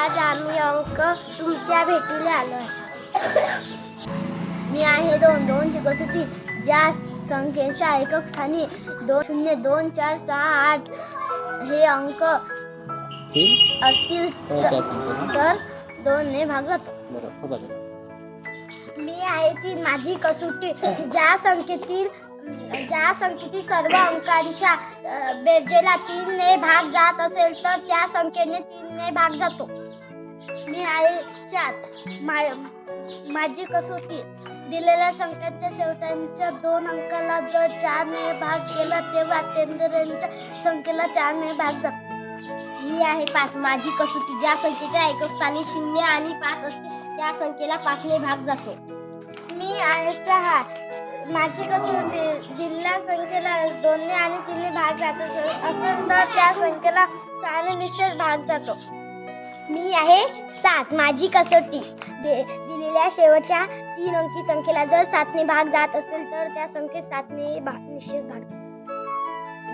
आज आम्ही अंक तुमच्या भेटीला आलो आहे. मी आहे 2 2ची कसोटी. ज्या संख्येच्या एकक स्थानी 0 2 4 6 8 हे अंक असतील तर 2 ने भाग जातो. मी आहे 3 माझी कसोटी. ज्या संख्येतील सर्व अंकांच्या बेरजेला 3 ने भाग जात असेल तर त्या संख्येने 3 ने भाग जातो. मी आहे 4 माझी कसोटी. दिलेल्या संख्येच्या शेवटच्या 2 अंकाला जर 4 ने भाग केला तेव्हा केंद्राच्या संख्येला 4 ने भाग जातो. मी आहे 5 माझी कसोटी. ज्या संख्येच्या एकक स्थानी 0 आणि 5 असतील त्या संख्येला 5 ने भाग जातो. मी आहे 6 माझी कसोटी. दिलेल्या संख्येला 2 ने आणि 3 ने भाग जात असेल तर त्या संख्येला 6 ने निश्चित भाग जातो. मी आहे 7 माझी कसोटी. दिलेल्या शेवटच्या 3 अंकी संख्येला जर 7 ने भाग जात असेल तर त्या संख्येत 7 ने निश्चित भाग जातो.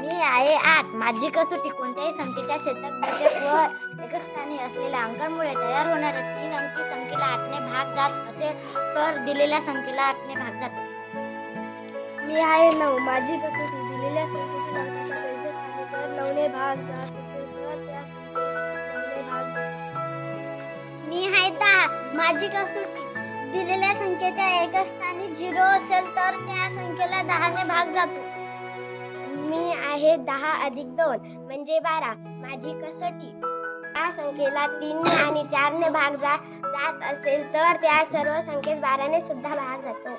मी आहे 8 माझी कसोटी. कोणत्याही संख्येच्या शतक दशक व एकक स्थानी असलेल्या अंकांमुळे तयार होणाऱ्या 3 अंकी संख्येला 8 ने भाग जात असेल तर दिलेल्या संख्येला 8 ने भाग जातो. मी आहे 9 माझी कसोटी. दिलेल्या संख्येतील अंकाच्या बेरजेत आणि जर 9 ने भाग जात असेल तर त्या संख्येला 9 ने भाग जातो. मी आहे 10 माझी कसोटी. दिलेल्या संख्येच्या एकक स्थानी 0 असेल तर त्या संख्येला 10 ने भाग जातो. मी आहे 10 अधिक 2 म्हणजे 12 माझी कसोटी. त्या संख्येला 3 ने आणि 4 ने भाग जात असेल तर त्या सर्व संख्येत 12 ने सुद्धा भाग जातो.